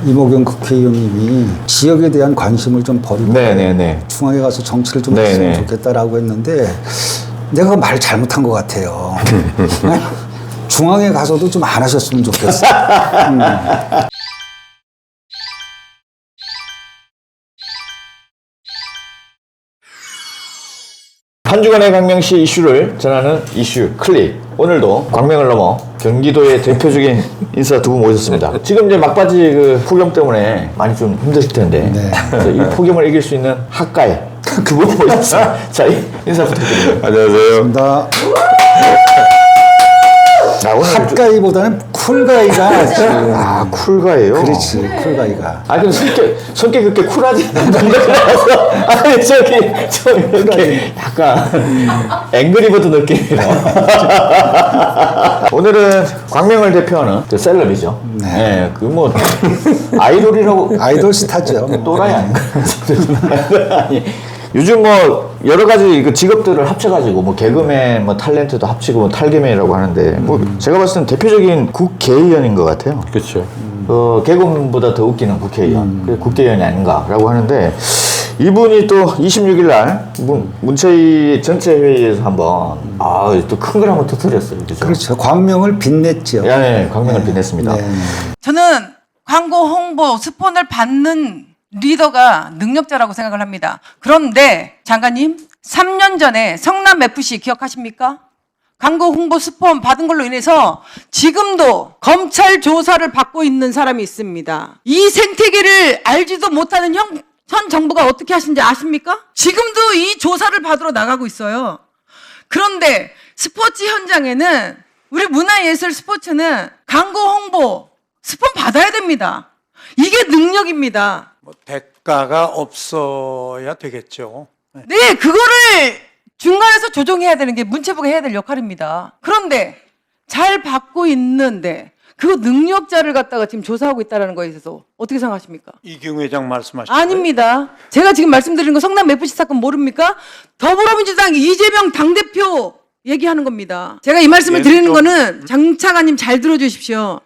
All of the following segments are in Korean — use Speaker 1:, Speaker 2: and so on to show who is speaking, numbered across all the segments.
Speaker 1: 이모경 국회의원님이 지역에 대한 관심을 좀 버리고 중앙에 가서 정치를 좀 했으면 좋겠다라고 했는데 내가 말 잘못한 것 같아요. 중앙에 가서도 좀 안 하셨으면 좋겠어.
Speaker 2: 한 주간의 광명시 이슈를 전하는 이슈 클릭. 오늘도 광명을 넘어 경기도의 대표적인 인사 두 분 모셨습니다. 지금 이제 막바지 그 폭염 때문에 많이 좀 힘드실 텐데 그래서 이 폭염을 이길 수 있는 학가이 두 분 모셨습니다. 자, 인사 부탁드립니다.
Speaker 3: 안녕하세요.
Speaker 1: 나
Speaker 2: 오늘
Speaker 1: 핫가이보다는 쿨가이가 낫지.
Speaker 2: 쿨가예요?
Speaker 1: 그렇지, 쿨가이가.
Speaker 2: 그럼 성격 그렇게 쿨하지 않아서 아니 좀 이렇게 약간 앵그리버드 느낌이라. 오늘은 광명을 대표하는 그 셀럽이죠. 네, 그 뭐 아이돌이라고
Speaker 1: 아이돌 스타죠.
Speaker 2: 또라이 아닌가? 아니, 요즘 뭐 여러 가지 그 직업들을 합쳐가지고 뭐 개그맨, 뭐 탤런트도 합치고 뭐 탈개맨이라고 하는데 뭐 제가 봤을 땐 대표적인 국회의원인 것 같아요.
Speaker 3: 그렇죠.
Speaker 2: 개그맨보다 더 웃기는 국회의원, 그게 국회의원이 아닌가라고 하는데 이분이 또 26일 날 문체위 전체 회의에서 한번 또 큰 걸 한번 터뜨렸어요.
Speaker 1: 그렇죠. 광명을 빛냈죠.
Speaker 2: 네, 광명을 빛냈습니다.
Speaker 4: 저는 광고 홍보 스폰을 받는 리더가 능력자라고 생각을 합니다. 그런데 장관님, 3년 전에 성남FC 기억하십니까? 광고 홍보 스폰 받은 걸로 인해서 지금도 검찰 조사를 받고 있는 사람이 있습니다. 이 생태계를 알지도 못하는 현 정부가 어떻게 하신지 아십니까? 지금도 이 조사를 받으러 나가고 있어요. 그런데 스포츠 현장에는 우리 문화예술 스포츠는 광고 홍보 스폰 받아야 됩니다. 이게 능력입니다.
Speaker 5: 대가가 없어야 되겠죠.
Speaker 4: 네, 그거를 중간에서 조정해야 되는 게 문체부가 해야 될 역할입니다. 그런데 잘 받고 있는데 그 능력자를 갖다가 지금 조사하고 있다는 거에 있어서 어떻게 생각하십니까?
Speaker 5: 이경우 회장 말씀하시죠.
Speaker 4: 아닙니다. 제가 지금 말씀드리는 거 성남FC 사건 모릅니까? 더불어민주당 이재명 당대표 얘기하는 겁니다. 제가 이 말씀을 드리는 거는 장차관님 잘 들어주십시오.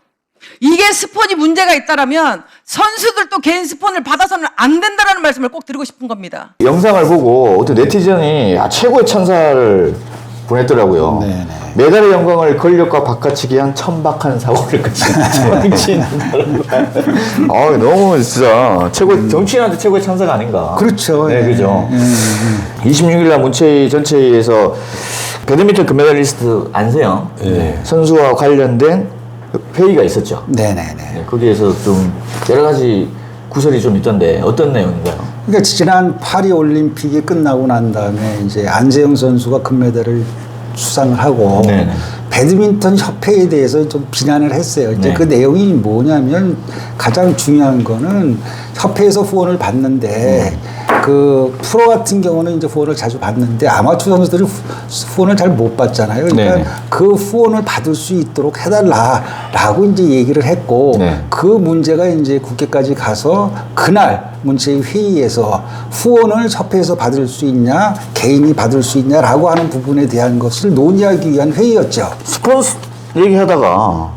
Speaker 4: 이게 스폰이 문제가 있다라면 선수들도 개인 스폰을 받아서는 안 된다라는 말씀을 꼭 드리고 싶은 겁니다.
Speaker 2: 영상을 보고 어떤 네티즌이 최고의 찬사를 보냈더라고요.
Speaker 1: 네네.
Speaker 2: 메달의 영광을 권력과 바꿔치기 한 천박한 사고를 정치인. 너무 진짜 정치인한테 최고의 찬사가 아닌가.
Speaker 1: 그렇죠.
Speaker 2: 네, 그죠. 26일날 문체위 전체회의에서 배드민턴 금메달리스트 안세영 선수와 관련된 회의가 있었죠.
Speaker 1: 네네네.
Speaker 2: 네, 거기에서 좀 여러 가지 구설이 좀 있던데 어떤 내용인가요?
Speaker 1: 그러니까 지난 파리 올림픽이 끝나고 난 다음에 이제 안재영 선수가 금메달을 수상을 하고 배드민턴 협회에 대해서 좀 비난을 했어요. 이제 그 내용이 뭐냐면 가장 중요한 거는 협회에서 후원을 받는데 그 프로 같은 경우는 이제 후원을 자주 받는데 아마추어 선수들이 후원을 잘 못 받잖아요. 그러니까 그 후원을 받을 수 있도록 해달라라고 이제 얘기를 했고 그 문제가 이제 국회까지 가서 그날 문체위 회의에서 후원을 협회에서 받을 수 있냐, 개인이 받을 수 있냐라고 하는 부분에 대한 것을 논의하기 위한 회의였죠.
Speaker 2: 스폰서 얘기하다가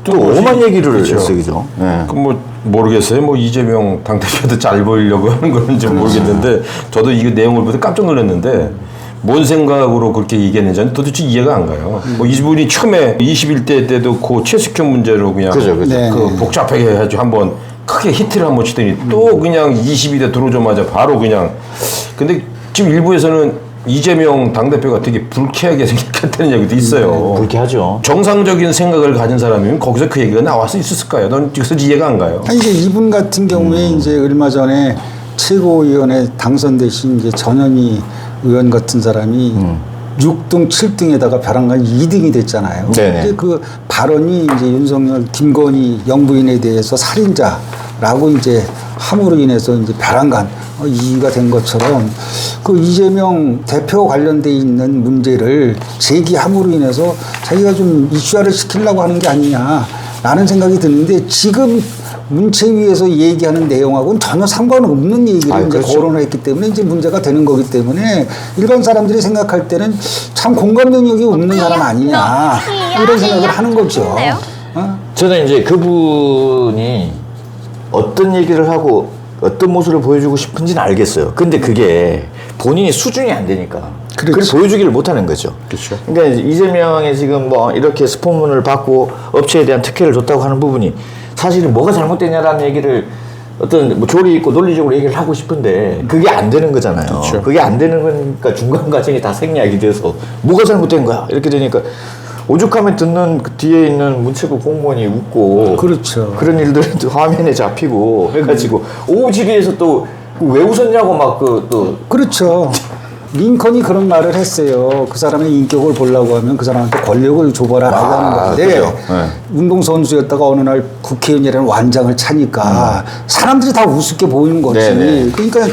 Speaker 2: 또 오만 얘기를 했어요, 그죠?
Speaker 3: 그럼 모르겠어요. 이재명 당대표도 잘 보이려고 하는 건지 모르겠는데 저도 이 내용을 보고 깜짝 놀랐는데 뭔 생각으로 그렇게 얘기했는지 도대체 이해가 안 가요. 이분이 처음에 21대 때도 그 최숙현 문제로 그냥 그 복잡하게 해가지고 한번 크게 히트를 한번 치더니 또 그냥 22대 들어오자마자 바로 그냥 근데 지금 일부에서는 이재명 당대표가 되게 불쾌하게 생각했다는 얘기도 있어요.
Speaker 2: 불쾌하죠.
Speaker 3: 정상적인 생각을 가진 사람이면 거기서 그 얘기가 나올 수 있었을까요? 넌 그래서 이해가 안 가요.
Speaker 1: 이제 이분 같은 경우에 이제 얼마 전에 최고위원회 당선되신 이제 전현희 의원 같은 사람이 6등, 7등에다가 벼랑간 2등이 됐잖아요. 이제 그 발언이 이제 윤석열, 김건희 영부인에 대해서 살인자라고 이제 함으로 인해서 이제 벼랑간 이유가 된 것처럼 그 이재명 대표 관련돼 있는 문제를 제기함으로 인해서 자기가 좀 이슈화를 시키려고 하는 게 아니냐라는 생각이 드는데 지금 문체위에서 얘기하는 내용하고는 전혀 상관없는 얘기를 이제 거론을 했기 때문에 이제 문제가 되는 거기 때문에 일반 사람들이 생각할 때는 참 공감 능력이 없는 사람 아니냐 이런 생각을 하는 거죠.
Speaker 2: 저는 이제 그분이 어떤 얘기를 하고 어떤 모습을 보여주고 싶은지는 알겠어요. 근데 그게 본인이 수준이 안 되니까 그걸
Speaker 1: 그렇죠.
Speaker 2: 보여주기를 못하는 거죠.
Speaker 3: 그렇죠.
Speaker 2: 그러니까 이재명이 지금 뭐 이렇게 스폰문을 받고 업체에 대한 특혜를 줬다고 하는 부분이 사실은 뭐가 잘못됐냐라는 얘기를 어떤 뭐 조리 있고 논리적으로 얘기를 하고 싶은데 그게 안 되는 거잖아요.
Speaker 3: 그렇죠.
Speaker 2: 그게 안 되는 거니까 중간 과정이 다 생략이 돼서 뭐가 잘못된 거야 이렇게 되니까 오죽하면 듣는 그 뒤에 있는 문체부 공무원이 웃고
Speaker 1: 그렇죠.
Speaker 2: 그런 일들은 또 화면에 잡히고 해가지고 오지리에서 또 왜 웃었냐고 막 또
Speaker 1: 그렇죠. 링컨이 그런 말을 했어요. 그 사람의 인격을 보려고 하면 그 사람한테 권력을 줘봐라라고 하는 건데
Speaker 2: 그죠. 네.
Speaker 1: 운동선수였다가 어느 날 국회의원이라는 완장을 차니까 사람들이 다 우습게 보이는 거지.
Speaker 2: 네네.
Speaker 1: 그러니까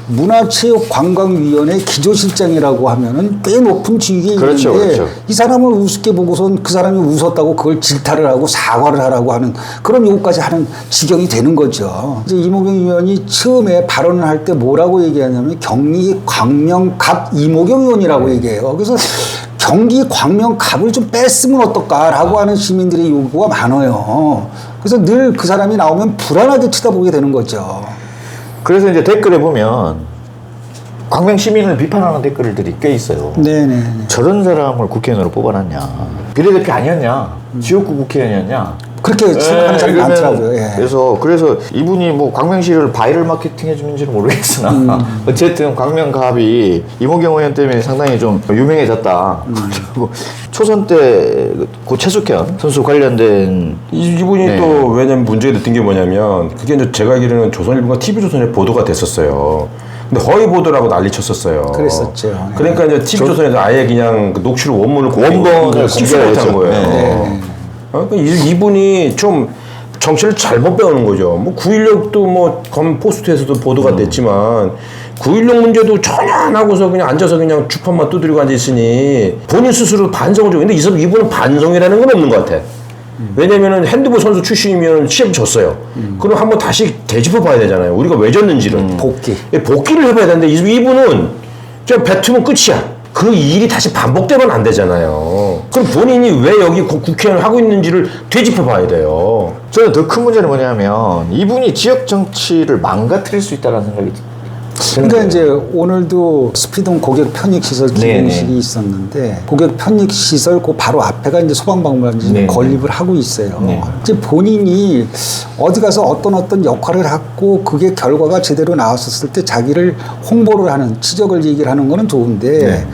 Speaker 1: 문화체육관광위원회 기조실장이라고 하면은 꽤 높은 직위에
Speaker 2: 그렇죠,
Speaker 1: 있는데
Speaker 2: 그렇죠.
Speaker 1: 이 사람을 우습게 보고선 그 사람이 웃었다고 그걸 질타를 하고 사과를 하라고 하는 그런 요구까지 하는 지경이 되는 거죠. 이제 이모경 의원이 처음에 발언을 할 때 뭐라고 얘기하냐면 경기 광명갑 이모경 의원이라고 얘기해요. 그래서 경기 광명갑을 좀 뺐으면 어떨까라고 하는 시민들의 요구가 많아요. 그래서 늘 그 사람이 나오면 불안하게 쳐다보게 되는 거죠.
Speaker 2: 그래서 이제 댓글에 보면 광명 시민을 비판하는 댓글들이 꽤 있어요.
Speaker 1: 네네.
Speaker 2: 저런 사람을 국회의원으로 뽑아놨냐? 비례대표 아니었냐? 지역구 국회의원이었냐?
Speaker 1: 그렇게 생각하는 사람이
Speaker 2: 그러면
Speaker 1: 많더라고요. 예.
Speaker 2: 그래서 이분이 뭐 광명시를 바이럴 마케팅 해주는지는 모르겠으나 어쨌든 광명갑이 이모경 의원 때문에 상당히 좀 유명해졌다. 그리고 초선 때 고 최숙현 선수 관련된
Speaker 3: 이분이
Speaker 2: 네.
Speaker 3: 또 왜냐면 문제가 됐던 게 뭐냐면 그게 이제 제가 알기로는 조선일보가 TV조선에 보도가 됐었어요. 근데 허위 보도라고 난리 쳤었어요.
Speaker 1: 그랬었죠.
Speaker 3: 그러니까 이제 TV조선에서 아예 그냥 그 녹취를 원본을
Speaker 2: 원본을
Speaker 3: 찝수 못한
Speaker 2: 공개했죠.
Speaker 3: 거예요.
Speaker 2: 네.
Speaker 3: 그러니까 이분이 좀 정치를 잘못 배우는 거죠. 뭐 9.16도 뭐 포스트에서도 보도가 됐지만 9.16 문제도 전혀 안 하고서 그냥 앉아서 그냥 주판만 두드리고 앉아 있으니 본인 스스로 반성을 좀 했는데 이분은 반성이라는 건 없는 것 같아. 왜냐면은 핸드볼 선수 출신이면 시합 졌어요. 그럼 한번 다시 되짚어 봐야 되잖아요. 우리가 왜 졌는지를. 복귀를 해봐야 되는데 이분은 저 뱉으면 끝이야. 그 일이 다시 반복되면 안 되잖아요. 그럼 본인이 왜 여기 국회의원을 하고 있는지를 되짚어 봐야 돼요.
Speaker 2: 저는 더 큰 문제는 뭐냐면 이분이 지역 정치를 망가뜨릴 수 있다는 생각이
Speaker 1: 그러니까 이제 오늘도 스피동 고객 편익 시설 기공식이 있었는데 고객 편익 시설 그 바로 앞에가 이제 소방박물관이
Speaker 2: 네네.
Speaker 1: 건립을 하고 있어요.
Speaker 2: 네.
Speaker 1: 이제 본인이 어디 가서 어떤 역할을 하고 그게 결과가 제대로 나왔었을 때 자기를 홍보를 하는 지적을 얘기를 하는 거는 좋은데
Speaker 2: 네.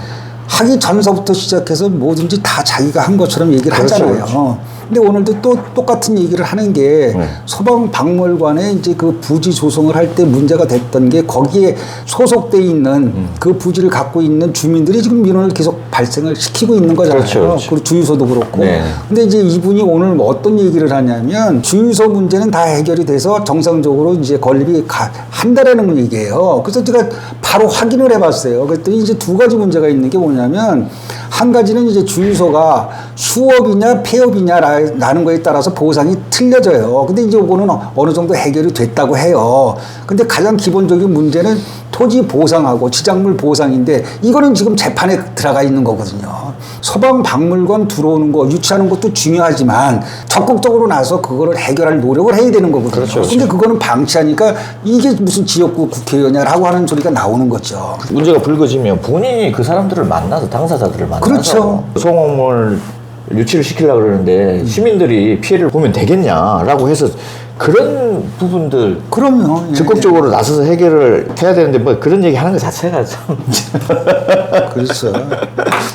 Speaker 1: 하기 전서부터 시작해서 뭐든지 다 자기가 한 것처럼 얘기를
Speaker 2: 그렇죠,
Speaker 1: 하잖아요.
Speaker 2: 그렇죠.
Speaker 1: 근데 오늘도 또 똑같은 얘기를 하는 게
Speaker 2: 네.
Speaker 1: 소방박물관에 이제 그 부지 조성을 할 때 문제가 됐던 게 거기에 소속돼 있는 그 부지를 갖고 있는 주민들이 지금 민원을 계속 발생을 시키고 있는 거잖아요.
Speaker 2: 그렇죠, 그렇죠.
Speaker 1: 그리고 주유소도 그렇고.
Speaker 2: 네.
Speaker 1: 근데 이제 이분이 오늘 뭐 어떤 얘기를 하냐면 주유소 문제는 다 해결이 돼서 정상적으로 이제 건립이 한다라는 얘기예요. 그래서 제가 바로 확인을 해봤어요. 그랬더니 이제 두 가지 문제가 있는 게 뭐냐면 한 가지는 이제 주유소가 수업이냐 폐업이냐라는 거에 따라서 보상이 틀려져요. 근데 이제 이거는 어느 정도 해결이 됐다고 해요. 근데 가장 기본적인 문제는 토지 보상하고 지작물 보상인데 이거는 지금 재판에 들어가 있는 거거든요. 소방박물관 들어오는 거 유치하는 것도 중요하지만 적극적으로 나서 그거를 해결할 노력을 해야 되는 거거든요.
Speaker 2: 그렇죠,
Speaker 1: 근데 그거는 방치하니까 이게 무슨 지역구 국회의원이냐라고 하는 소리가 나오는 거죠.
Speaker 2: 문제가 불거지면 본인이 그 사람들을 만나서 당사자들을 만나서
Speaker 1: 그렇죠.
Speaker 2: 소공을 유치를 시키려고 그러는데 시민들이 피해를 보면 되겠냐라고 해서 그런 부분들
Speaker 1: 그럼요. 예.
Speaker 2: 적극적으로 나서서 해결을 해야 되는데 뭐 그런 얘기 하는 것 자체가 참
Speaker 1: 그렇죠.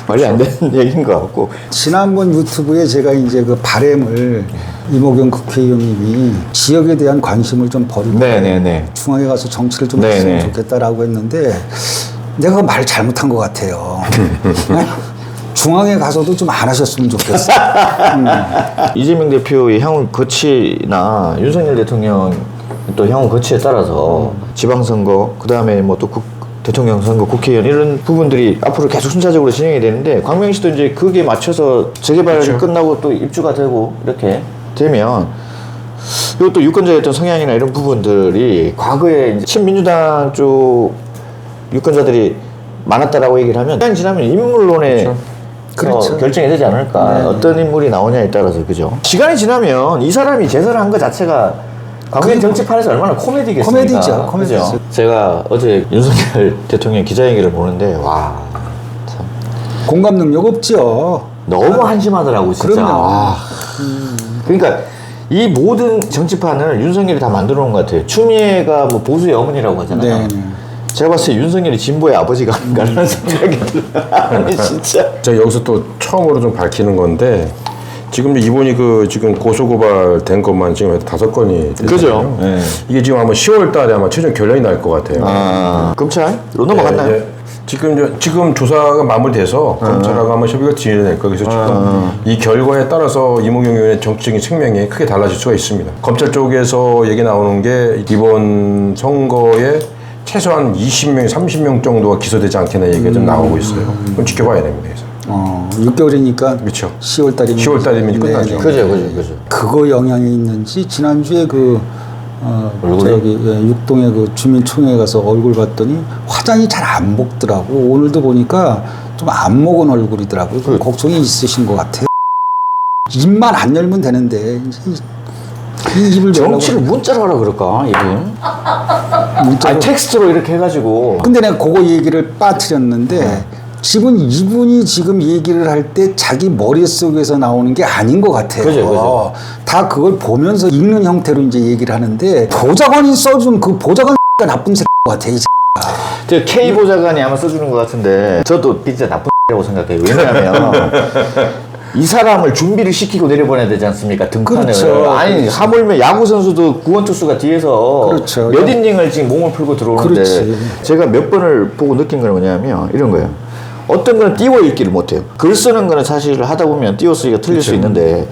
Speaker 2: 말이 안 되는 얘기인 것 같고
Speaker 1: 지난번 유튜브에 제가 이제 그 바램을 이모경 국회의원님이 지역에 대한 관심을 좀 버리고
Speaker 2: 네네네
Speaker 1: 중앙에 가서 정치를 좀
Speaker 2: 네네.
Speaker 1: 했으면 좋겠다라고 했는데 내가 그 말을 잘못한 것 같아요. 중앙에 가서도 좀 안 하셨으면 좋겠어.
Speaker 2: 이재명 대표의 향후 거치나 윤석열 대통령 또 향후 거치에 따라서 지방선거 그 다음에 뭐 또 대통령 선거 국회의원 이런 부분들이 앞으로 계속 순차적으로 진행이 되는데 광명시도 이제 거기에 맞춰서 재개발이
Speaker 3: 그렇죠.
Speaker 2: 끝나고 또 입주가 되고 이렇게 되면 그리고 또 유권자였던 성향이나 이런 부분들이 과거에 이제 친민주당 쪽 유권자들이 많았다라고 얘기를 하면 시간이 지나면 인물론에
Speaker 1: 그렇죠.
Speaker 2: 결정이 되지 않을까. 어떤 인물이 나오냐에 따라서 그죠. 시간이 지나면 이 사람이 재선을 한 것 자체가 광명 정치판에서 얼마나 코미디겠습니까?
Speaker 1: 코미디죠, 코미디죠.
Speaker 2: 그죠? 제가 어제 윤석열 대통령 기자회견을 보는데 와 참.
Speaker 1: 공감 능력 없죠.
Speaker 2: 너무 한심하더라고 진짜.
Speaker 1: 그럼요.
Speaker 2: 와. 그러니까 이 모든 정치판을 윤석열이 다 만들어 놓은 것 같아요. 추미애가 뭐 보수의 어머니라고 하잖아요.
Speaker 1: 네.
Speaker 2: 제가 봤을 때 윤석열이 진보의 아버지가 아닌가라는 생각이 들어요. 아니 진짜.
Speaker 3: 제가 여기서 또 처음으로 좀 밝히는 건데 지금 이분이 지금 고소고발 된 것만 지금 5건이 됐잖아요.
Speaker 2: 그죠. 네.
Speaker 3: 이게 지금 아마 10월 달에 아마 최종 결론이 날 것 같아요.
Speaker 2: 검찰로 넘어갔나요?
Speaker 3: 예, 예. 지금 조사가 마무리돼서 검찰하고 아마 협의가 진행될 거예요. 그래서 지금 이 결과에 따라서 이몽경 의원의 정치적인 생명이 크게 달라질 수가 있습니다. 검찰 쪽에서 얘기 나오는 게 이번 선거에 최소한 20명, 30명 정도가 기소되지 않겠나 얘기가 좀 나오고 있어요. 그럼 지켜봐야 됩니다. 그래서.
Speaker 1: 6개월이니까
Speaker 3: 그렇죠.
Speaker 1: 10월 달이면
Speaker 3: 10월 달이면 끝나죠.
Speaker 2: 그죠.
Speaker 1: 그거 영향이 있는지 지난주에
Speaker 2: 얼굴이?
Speaker 1: 육동의 그 주민총회 가서 얼굴 봤더니 화장이 잘 안 먹더라고. 오늘도 보니까 좀 안 먹은 얼굴이더라고요. 좀 걱정이 있으신 것 같아요. 입만 안 열면 되는데 이 입을
Speaker 2: 정치를 문자로 하라 그럴까 이분?
Speaker 1: 문자로.
Speaker 2: 아니 텍스트로 이렇게 해가지고.
Speaker 1: 근데 내가 그거 얘기를 빠뜨렸는데 이분이 지금 얘기를 할 때 자기 머릿속에서 나오는 게 아닌 것 같아요.
Speaker 2: 그죠.
Speaker 1: 다 그걸 보면서 읽는 형태로 이제 얘기를 하는데 보좌관이 써준 그 보좌관 나쁜 새끼 같아. 이
Speaker 2: 저 K 보좌관이 아마 써주는 것 같은데 저도 진짜 나쁜 X라고 생각해요. 왜냐하면 이 사람을 준비를 시키고 내려보내야 되지 않습니까? 등판을.
Speaker 1: 그렇죠.
Speaker 2: 아니
Speaker 1: 그렇죠.
Speaker 2: 하물며 야구 선수도 구원투수가 뒤에서
Speaker 1: 그렇죠.
Speaker 2: 몇 이닝을 지금 몸을 풀고 들어오는데
Speaker 1: 그렇지.
Speaker 2: 제가 몇 번을 보고 느낀 건 뭐냐면 이런 거예요. 어떤 거는 띄워 읽기를 못해요. 글 쓰는 거는 사실 하다 보면 띄워 쓰기가 틀릴 수 있는데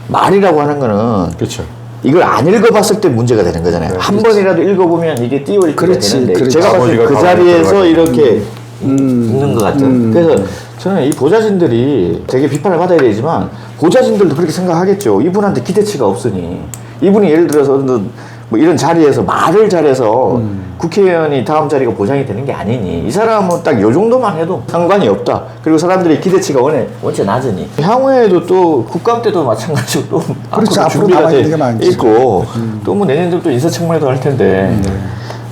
Speaker 2: 말이라고 하는 거는
Speaker 3: 그렇죠.
Speaker 2: 이걸 안 읽어봤을 때 문제가 되는 거잖아요. 한 번이라도 읽어보면 이게 띄워 읽기가
Speaker 1: 그렇지,
Speaker 2: 되는데
Speaker 1: 그렇지.
Speaker 2: 제가 봤을 때 그
Speaker 3: 아버지가
Speaker 2: 자리에서
Speaker 3: 가만히
Speaker 2: 이렇게 읽는 것 같은. 그래서 저는 이 보좌진들이 되게 비판을 받아야 되지만 보좌진들도 그렇게 생각하겠죠. 이분한테 기대치가 없으니 이분이 예를 들어서 뭐 이런 자리에서 말을 잘해서 국회의원이 다음 자리가 보장이 되는 게 아니니 이 사람은 딱 요 정도만 해도 상관이 없다. 그리고 사람들의 기대치가 원체 낮으니 향후에도 또 국감 때도 마찬가지로 또
Speaker 1: 그렇죠. 앞으로
Speaker 2: 준비가
Speaker 1: 남아 있는
Speaker 2: 돼
Speaker 1: 게 많지.
Speaker 2: 있고 또 뭐 내년도 또 인사청문회도 할 텐데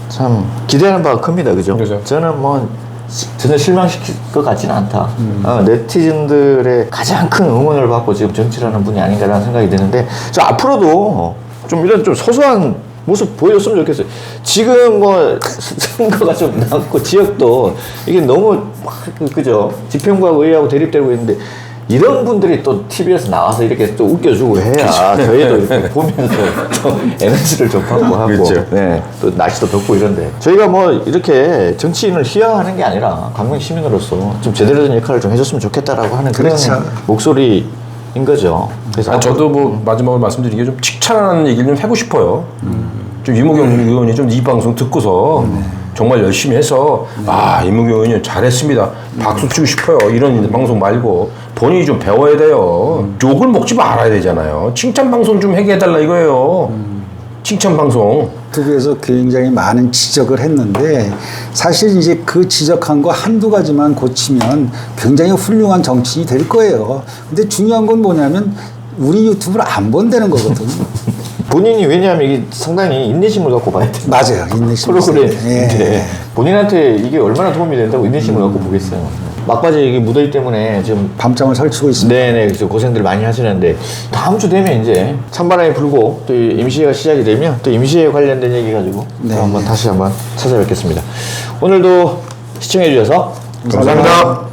Speaker 2: 참 기대하는 바가 큽니다. 그죠?
Speaker 3: 그죠.
Speaker 2: 저는 뭐 전혀 실망시킬 것 같지는 않다. 네티즌들의 가장 큰 응원을 받고 지금 정치를 하는 분이 아닌가라는 생각이 드는데 저 앞으로도 좀 이런 좀 소소한 모습 보여줬으면 좋겠어요. 지금 뭐 선거가 좀 남고 지역도 이게 너무 그죠? 지평구하고 의회하고 대립되고 있는데 이런 분들이 또 TV에서 나와서 이렇게 또 웃겨주고 해야 저희도 이렇게 보면서 좀 에너지를 좀 받고 하고
Speaker 3: 그렇죠.
Speaker 2: 네, 또 날씨도 덥고 이런데 저희가 뭐 이렇게 정치인을 희화하는 게 아니라 광명 시민으로서 좀 제대로 된 역할을 좀 해줬으면 좋겠다라고 하는 그런
Speaker 1: 그렇죠.
Speaker 2: 목소리인 거죠. 그래서
Speaker 3: 저도 뭐 마지막으로 말씀드리기에 좀 칭찬하는 얘기를 좀 하고 싶어요. 좀 이몽경 의원이 좀 이 방송 듣고서 정말 열심히 해서 이몽경 의원이 잘했습니다. 박수 치고 싶어요. 이런 방송 말고 본인이 좀 배워야 돼요. 욕을 먹지 말아야 되잖아요. 칭찬 방송 좀 하게 해달라 이거예요. 칭찬 방송.
Speaker 1: 유튜브에서 굉장히 많은 지적을 했는데 사실 이제 그 지적한 거 한두 가지만 고치면 굉장히 훌륭한 정치인이 될 거예요. 근데 중요한 건 뭐냐면 우리 유튜브를 안 본다는 거거든요.
Speaker 2: 본인이 왜냐하면 이게 상당히 인내심을 갖고 봐야 돼.
Speaker 1: 맞아요. 인내심.
Speaker 2: 프로그램인데 본인한테 이게 얼마나 도움이 된다고 인내심을 갖고 보겠어요. 막바지 이게 무더위 때문에 지금
Speaker 1: 밤잠을 설치고 있습니다.
Speaker 2: 네네 그래서 고생들 많이 하시는데 다음 주 되면 이제 찬바람이 불고 또 임시회가 시작이 되면 또 임시회 관련된 얘기 가지고 또 한번 다시 한번 찾아뵙겠습니다. 오늘도 시청해 주셔서
Speaker 3: 감사합니다.